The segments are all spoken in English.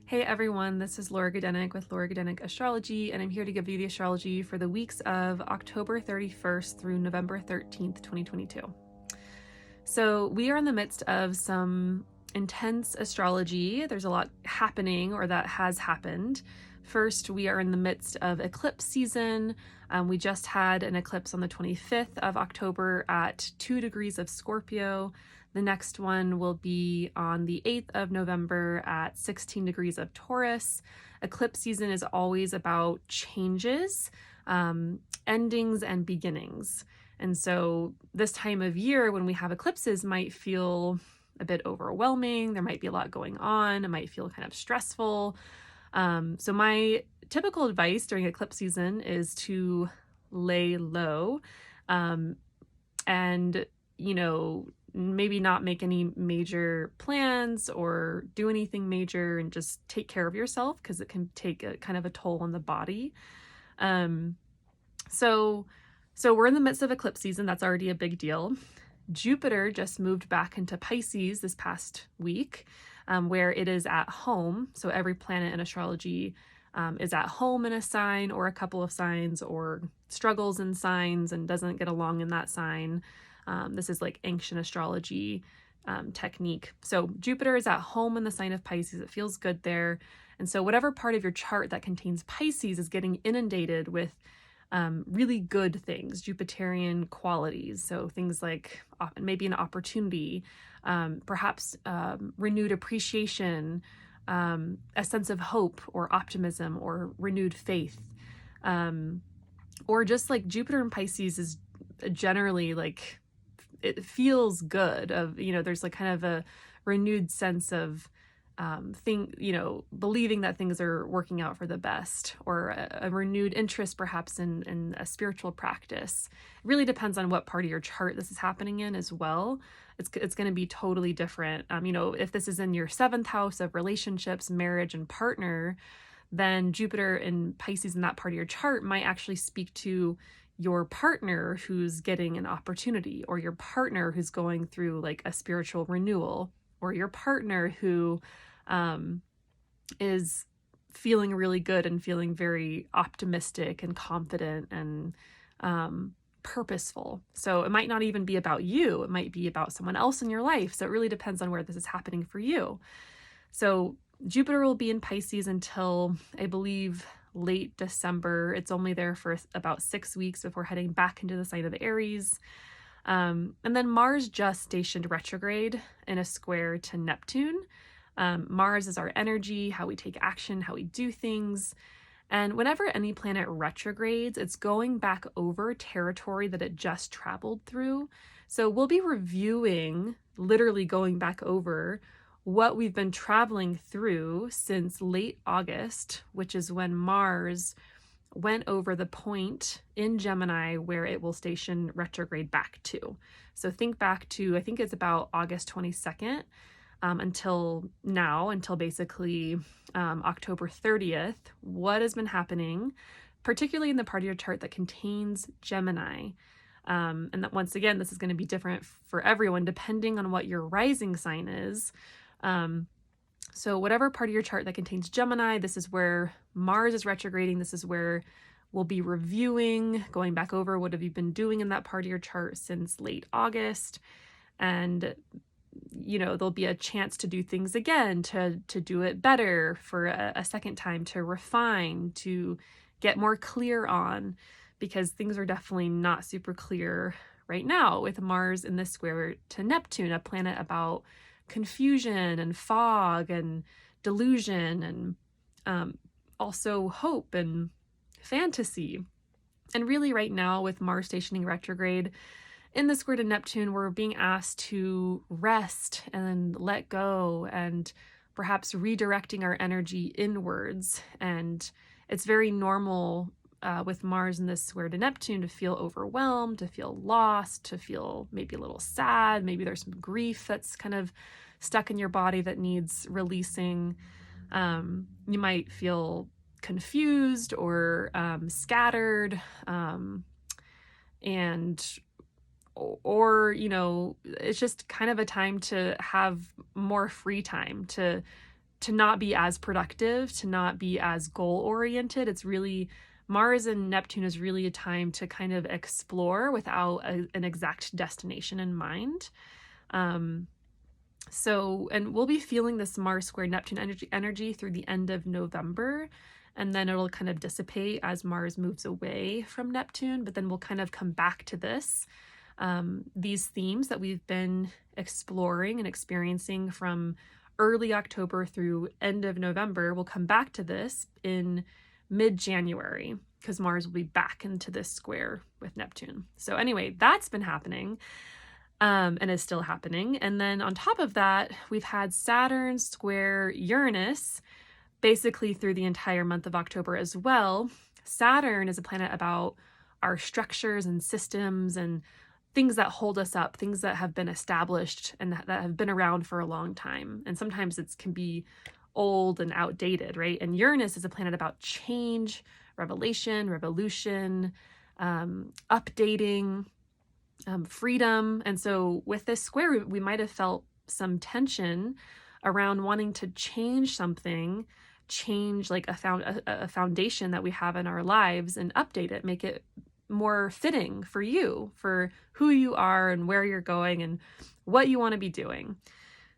Hey everyone, this is Laura Godenick with Laura Godenick Astrology, and I'm here to give you the astrology for the weeks of October 31st through November 13th, 2022. So we are in the midst of some intense astrology. There's a lot happening, or that has happened. First, we are in the midst of eclipse season. We just had an eclipse on the 25th of October at 2 degrees of Scorpio. The next one will be on the 8th of November at 16 degrees of Taurus. Eclipse season is always about changes, endings, and beginnings. And so this time of year when we have eclipses might feel a bit overwhelming. There might be a lot going on. It might feel kind of stressful. So my typical advice during eclipse season is to lay low, and, maybe not make any major plans or do anything major, and just take care of yourself because it can take a kind of a toll on the body. So we're in the midst of eclipse season. That's already a big deal. Jupiter just moved back into Pisces this past week, where it is at home. So every planet in astrology is at home in a sign or a couple of signs, or struggles in signs and doesn't get along in that sign. This is like ancient astrology technique. So Jupiter is at home in the sign of Pisces. It feels good there. And so whatever part of your chart that contains Pisces is getting inundated with really good things, Jupiterian qualities. So things like maybe an opportunity, perhaps renewed appreciation, a sense of hope or optimism or renewed faith. Or just like Jupiter in Pisces is generally like, it feels good there's like kind of a renewed sense of believing that things are working out for the best, or a renewed interest perhaps in a spiritual practice. It really depends on what part of your chart this is happening in as well. It's going to be totally different. If this is in your 7th house of relationships, marriage, and partner, then Jupiter in Pisces in that part of your chart might actually speak to your partner who's getting an opportunity, or your partner who's going through like a spiritual renewal, or your partner who is feeling really good and feeling very optimistic and confident and purposeful. So it might not even be about you. It might be about someone else in your life. So it really depends on where this is happening for you. So Jupiter will be in Pisces until, I believe, late December. It's only there for about 6 weeks before heading back into the sign of Aries. And then Mars just stationed retrograde in a square to Neptune. Mars is our energy, how we take action, how we do things. And whenever any planet retrogrades, it's going back over territory that it just traveled through. So we'll be reviewing, literally going back over what we've been traveling through since late August, which is when Mars went over the point in Gemini where it will station retrograde back to. So think back to, I think it's about August 22nd until now, until basically October 30th, what has been happening, particularly in the part of your chart that contains Gemini. And that, once again, this is going to be different for everyone depending on what your rising sign is. So whatever part of your chart that contains Gemini, this is where Mars is retrograding. This is where we'll be reviewing, going back over what have you been doing in that part of your chart since late August. And, there'll be a chance to do things again, to do it better for a second time, to refine, to get more clear on, because things are definitely not super clear right now with Mars in this square to Neptune, a planet about confusion and fog and delusion, and also hope and fantasy. And really right now with Mars stationing retrograde in the square to Neptune, we're being asked to rest and let go, and perhaps redirecting our energy inwards. And it's very normal with Mars in this square to Neptune to feel overwhelmed, to feel lost, to feel maybe a little sad. Maybe there's some grief that's kind of stuck in your body that needs releasing. You might feel confused or scattered, or it's just kind of a time to have more free time, to to not be as productive, to not be as goal oriented. It's really, Mars and Neptune is really a time to kind of explore without an exact destination in mind. And we'll be feeling this Mars square Neptune energy through the end of November, and then it'll kind of dissipate as Mars moves away from Neptune, but then we'll kind of come back to this. These themes that we've been exploring and experiencing from early October through end of November, we'll come back to this in mid-January, because Mars will be back into this square with Neptune. So anyway, that's been happening. And is still happening. And then on top of that, we've had Saturn square Uranus basically through the entire month of October as well. Saturn is a planet about our structures and systems and things that hold us up, things that have been established and that have been around for a long time. And sometimes it can be old and outdated, right? And Uranus is a planet about change, revelation, revolution, updating, freedom. And so with this square, we might have felt some tension around wanting to change something, change like a foundation that we have in our lives and update it, make it more fitting for you, for who you are and where you're going and what you want to be doing.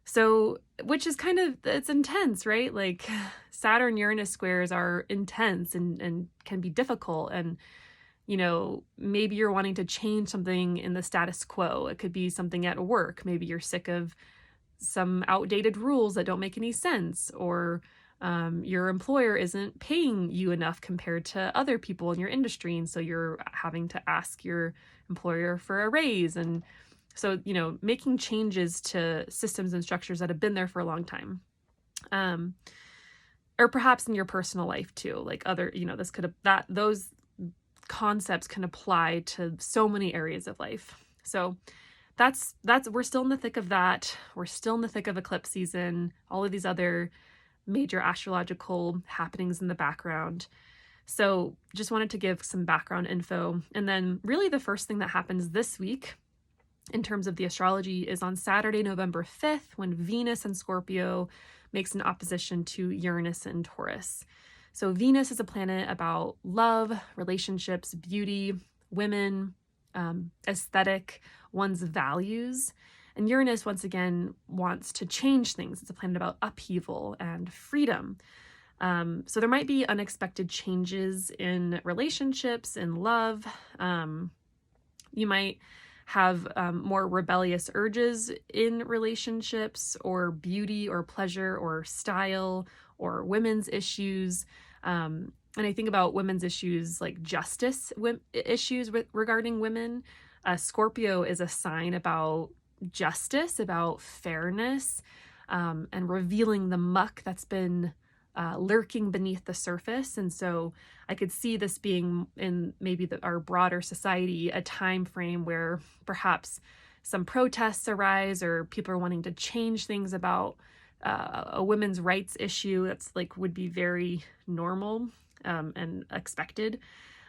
So, which is kind of, it's intense, right? Like Saturn Uranus squares are intense and can be difficult. And you know, maybe you're wanting to change something in the status quo. It could be something at work. Maybe you're sick of some outdated rules that don't make any sense, or your employer isn't paying you enough compared to other people in your industry. And so you're having to ask your employer for a raise. And so, you know, making changes to systems and structures that have been there for a long time. Or perhaps in your personal life too, like other, you know, this could have, those concepts can apply to so many areas of life. So that's we're still in the thick of that. We're still in the thick of eclipse season, all of these other major astrological happenings in the background. So just wanted to give some background info. And then really the first thing that happens this week in terms of the astrology is on Saturday, November 5th, when Venus in Scorpio makes an opposition to Uranus in Taurus. So Venus is a planet about love, relationships, beauty, women, aesthetic, one's values. And Uranus, once again, wants to change things. It's a planet about upheaval and freedom. So there might be unexpected changes in relationships, in love. You might have more rebellious urges in relationships, or beauty or pleasure or style or women's issues. And I think about women's issues like justice issues regarding women. Scorpio is a sign about justice, about fairness, and revealing the muck that's been lurking beneath the surface. And so I could see this being in maybe our broader society, a time frame where perhaps some protests arise or people are wanting to change things about a women's rights issue that's like would be very normal and expected.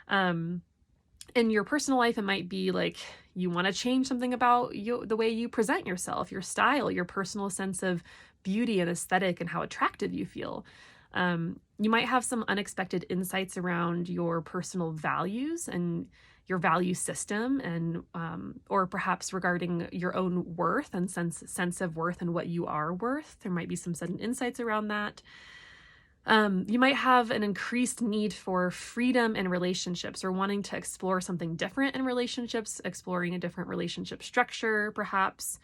In your personal life, it might be like you want to change something about the way you present yourself, your style, your personal sense of beauty and aesthetic and how attractive you feel. You might have some unexpected insights around your personal values and your value system, and or perhaps regarding your own worth and sense of worth and what you are worth. There might be some sudden insights around that. You might have an increased need for freedom in relationships, or wanting to explore something different in relationships, exploring a different relationship structure, perhaps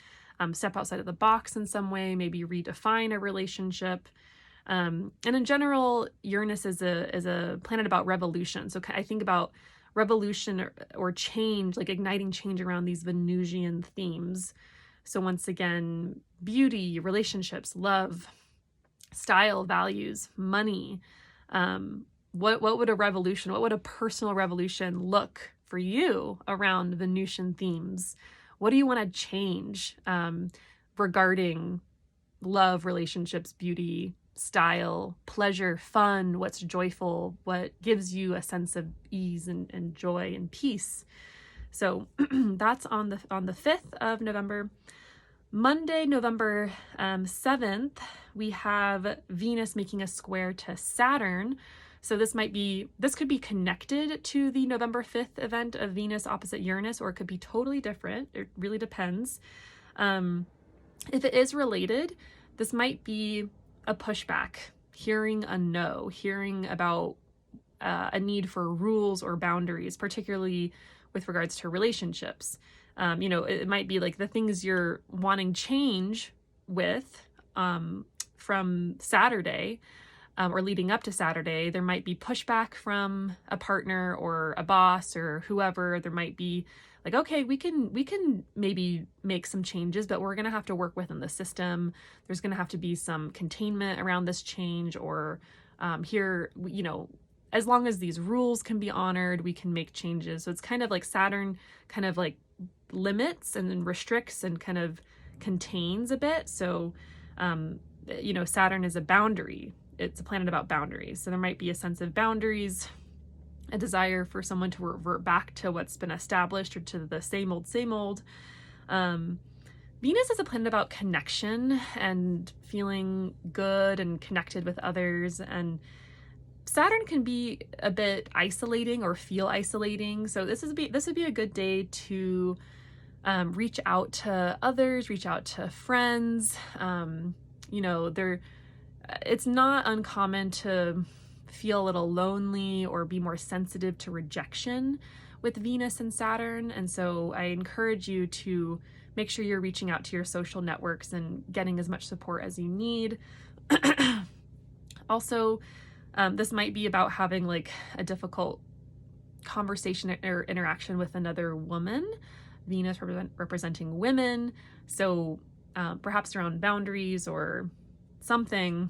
step outside of the box in some way, maybe redefine a relationship. And in general, Uranus is a planet about revolution. So I think about revolution or change, like igniting change around these Venusian themes. So once again, beauty, relationships, love, style, values, money. What would a revolution, what would a personal revolution look for you around Venusian themes? What do you want to change regarding love, relationships, beauty, style, pleasure, fun, what's joyful, what gives you a sense of ease and joy and peace? So that's on the 5th of November. Monday, November 7th, we have Venus making a square to Saturn. So this could be connected to the November 5th event of Venus opposite Uranus, or it could be totally different. It really depends. If it is related, this might be a pushback, hearing a no, hearing about a need for rules or boundaries, particularly with regards to relationships. It might be like the things you're wanting change with from Saturday or leading up to Saturday. There might be pushback from a partner or a boss or whoever. There might be like, okay, we can maybe make some changes, but we're going to have to work within the system. There's going to have to be some containment around this change, or as long as these rules can be honored, we can make changes. So it's kind of like Saturn kind of like limits and then restricts and kind of contains a bit. So, Saturn is a boundary. It's a planet about boundaries. So there might be a sense of boundaries, a desire for someone to revert back to what's been established or to the same old, same old. Venus is a planet about connection and feeling good and connected with others. And Saturn can be a bit isolating or feel isolating. So this would be a good day to reach out to others, reach out to friends. It's not uncommon to feel a little lonely or be more sensitive to rejection with Venus and Saturn. And so I encourage you to make sure you're reaching out to your social networks and getting as much support as you need. Also, this might be about having like a difficult conversation or interaction with another woman, Venus representing women. So perhaps around boundaries or something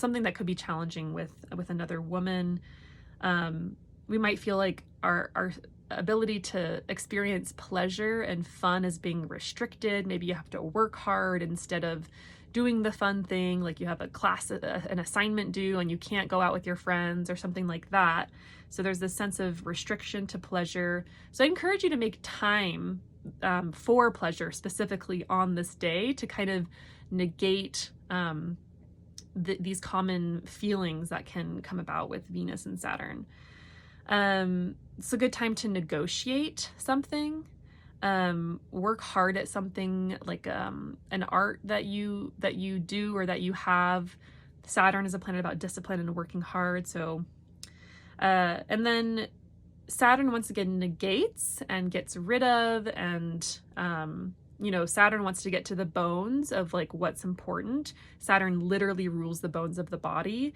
that could be challenging with another woman. We might feel like our ability to experience pleasure and fun is being restricted. Maybe you have to work hard instead of doing the fun thing, like you have a class, an assignment due, and you can't go out with your friends or something like that. So there's this sense of restriction to pleasure. So I encourage you to make time for pleasure specifically on this day to kind of negate these common feelings that can come about with Venus and Saturn. It's a good time to negotiate something. Work hard at something like an art that you do or that you have. Saturn is a planet about discipline and working hard. So, and then Saturn once again negates and gets rid of, and Saturn wants to get to the bones of like what's important. Saturn literally rules the bones of the body,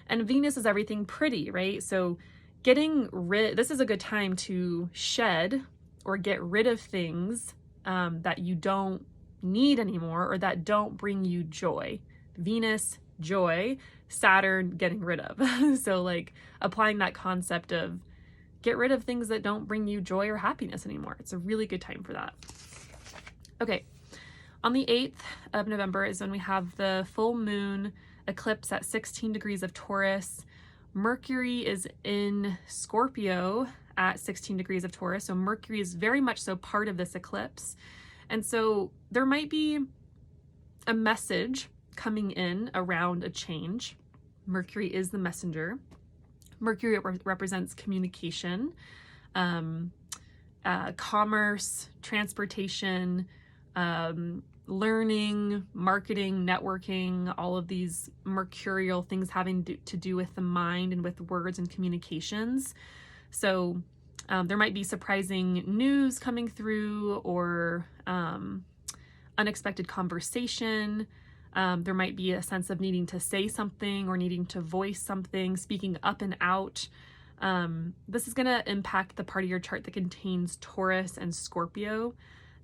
and Venus is everything pretty, right? So this is a good time to shed or get rid of things that you don't need anymore or that don't bring you joy. Venus, joy, Saturn, getting rid of. So like applying that concept of get rid of things that don't bring you joy or happiness anymore. It's a really good time for that. Okay, on the 8th of November is when we have the full moon eclipse at 16 degrees of Taurus. Mercury is in Scorpio at 16 degrees of Taurus. So Mercury is very much so part of this eclipse. And so there might be a message coming in around a change. Mercury is the messenger. Mercury represents communication, commerce, transportation, learning, marketing, networking, all of these mercurial things having to do with the mind and with words and communications. So there might be surprising news coming through or unexpected conversation. There might be a sense of needing to say something or needing to voice something, speaking up and out. This is going to impact the part of your chart that contains Taurus and Scorpio.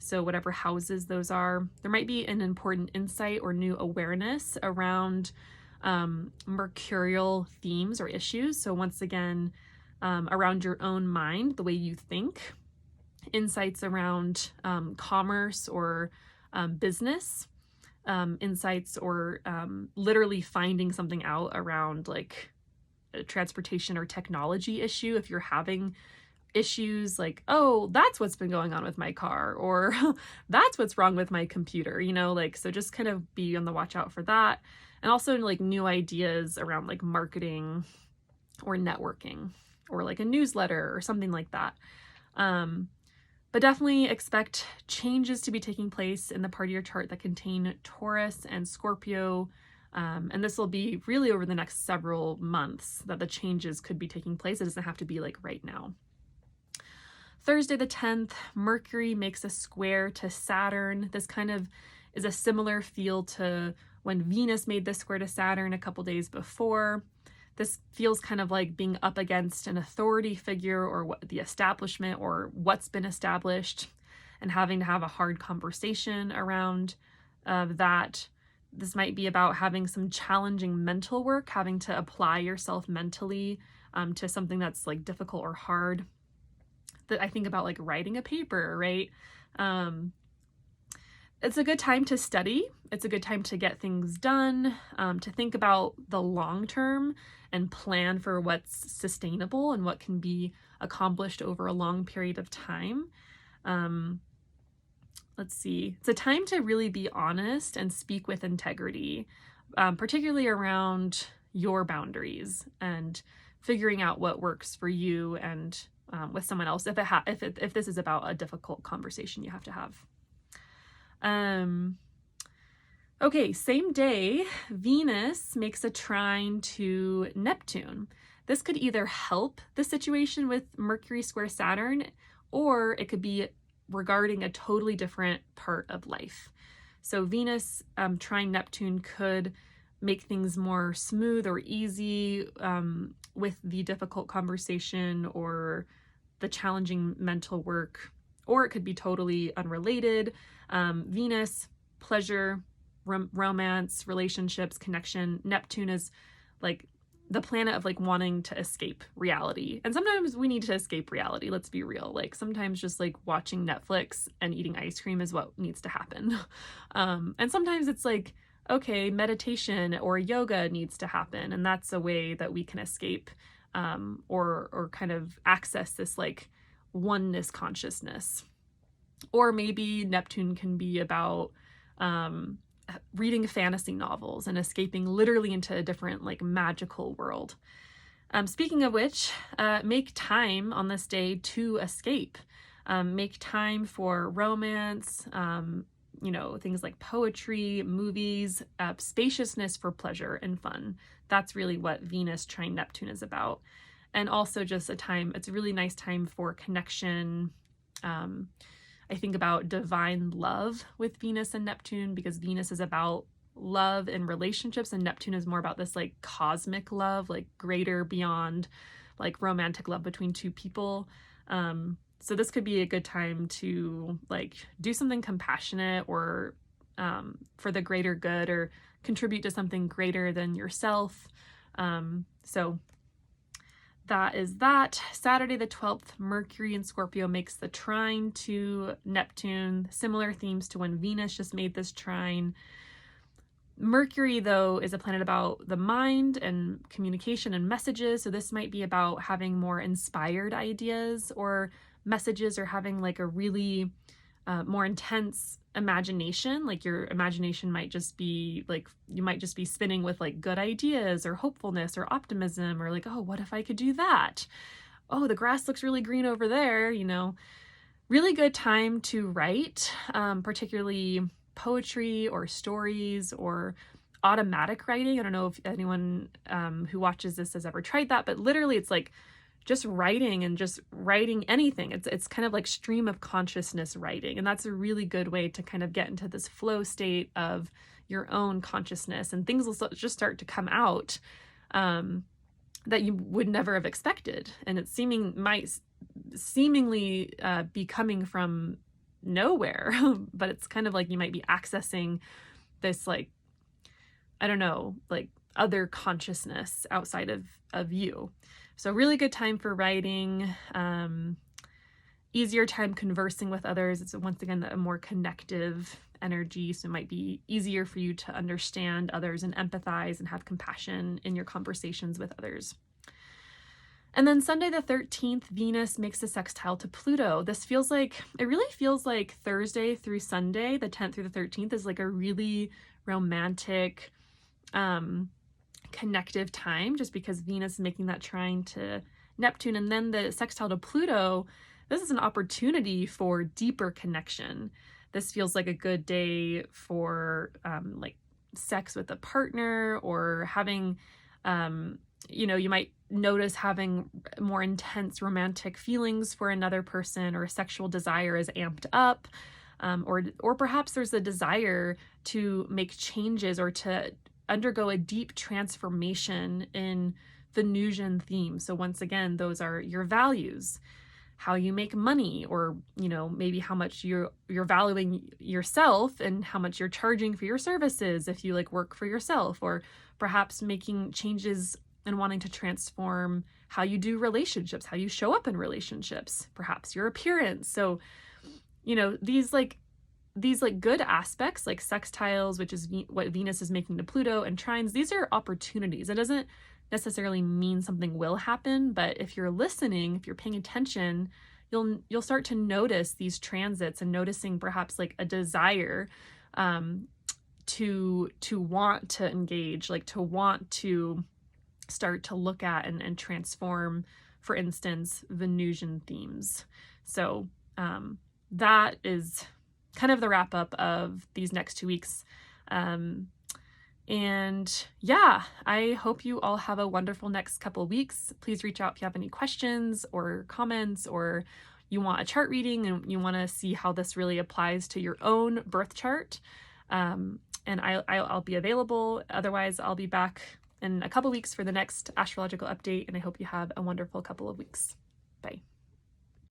So whatever houses those are, there might be an important insight or new awareness around mercurial themes or issues. So once again, around your own mind, the way you think, insights around commerce or business, insights or literally finding something out around like a transportation or technology issue. If you're having issues like, oh, that's what's been going on with my car, or that's what's wrong with my computer, like, so just kind of be on the watch out for that. And also like new ideas around like marketing or networking or like a newsletter or something like that. But definitely expect changes to be taking place in the part of your chart that contain Taurus and Scorpio. And this will be really over the next several months that the changes could be taking place. It doesn't have to be like right now. Thursday the 10th, Mercury makes a square to Saturn. This kind of is a similar feel to when Venus made this square to Saturn a couple days before. This feels kind of like being up against an authority figure or what the establishment or what's been established, and having to have a hard conversation around that. This might be about having some challenging mental work, having to apply yourself mentally to something that's like difficult or hard. That I think about like writing a paper, right? It's a good time to study. It's a good time to get things done, to think about the long term and plan for what's sustainable and what can be accomplished over a long period of time. Let's see. It's a time to really be honest and speak with integrity, particularly around your boundaries and figuring out what works for you and with someone else if this is about a difficult conversation you have to have. Okay, same day, Venus makes a trine to Neptune. This could either help the situation with Mercury square Saturn, or it could be regarding a totally different part of life. So Venus trine Neptune could make things more smooth or easy with the difficult conversation or the challenging mental work, or it could be totally unrelated. Venus, pleasure, romance, relationships, connection. Neptune is like the planet of like wanting to escape reality. And sometimes we need to escape reality. Let's be real. Like sometimes just like watching Netflix and eating ice cream is what needs to happen. And sometimes it's like, okay, meditation or yoga needs to happen. And that's a way that we can escape or kind of access this like oneness consciousness. Or maybe Neptune can be about reading fantasy novels and escaping literally into a different like magical world. Speaking of which, make time on this day to escape. Make time for romance, things like poetry, movies, spaciousness for pleasure and fun. That's really what Venus trine Neptune is about. And also just it's a really nice time for connection. I think about divine love with Venus and Neptune, because Venus is about love and relationships, and Neptune is more about this like cosmic love, like greater beyond like romantic love between two people. So this could be a good time to like do something compassionate or for the greater good, or contribute to something greater than yourself. So that is that. Saturday the 12th, Mercury in Scorpio makes the trine to Neptune. Similar themes to when Venus just made this trine. Mercury, though, is a planet about the mind and communication and messages. So this might be about having more inspired ideas or messages, or having like a really more intense imagination. Like your imagination might just be like, you might just be spinning with like good ideas or hopefulness or optimism, or like, oh, what if I could do that? Oh, the grass looks really green over there, Really good time to write, particularly poetry or stories or automatic writing. I don't know if anyone who watches this has ever tried that, but literally it's like just writing and just writing anything. It's kind of like stream of consciousness writing. And that's a really good way to kind of get into this flow state of your own consciousness, and things will just start to come out that you would never have expected. And it might seemingly be coming from nowhere, but it's kind of like you might be accessing this like, I don't know, like other consciousness outside of you. So really good time for writing, easier time conversing with others. It's once again a more connective energy, so it might be easier for you to understand others and empathize and have compassion in your conversations with others. And then Sunday the 13th, Venus makes a sextile to Pluto. It really feels like Thursday through Sunday, the 10th through the 13th, is like a really romantic, connective time, just because Venus is making that trine to Neptune. And then the sextile to Pluto, this is an opportunity for deeper connection. This feels like a good day for like sex with a partner, or having, you might notice having more intense romantic feelings for another person, or sexual desire is amped up, or perhaps there's a desire to make changes or to undergo a deep transformation in Venusian theme. So once again, those are your values, how you make money, or maybe how much you're valuing yourself and how much you're charging for your services if you like work for yourself, or perhaps making changes and wanting to transform how you do relationships, how you show up in relationships, perhaps your appearance. So, these good aspects like sextiles, which is what Venus is making to Pluto, and trines, these are opportunities. It doesn't necessarily mean something will happen, but if you're listening, if you're paying attention, you'll start to notice these transits, and noticing perhaps like a desire to want to engage, like to want to start to look at and transform, for instance, Venusian themes. So that is kind of the wrap up of these next 2 weeks. And yeah, I hope you all have a wonderful next couple of weeks. Please reach out if you have any questions or comments, or you want a chart reading and you want to see how this really applies to your own birth chart. And I'll be available. Otherwise, I'll be back in a couple weeks for the next astrological update, and I hope you have a wonderful couple of weeks. Bye.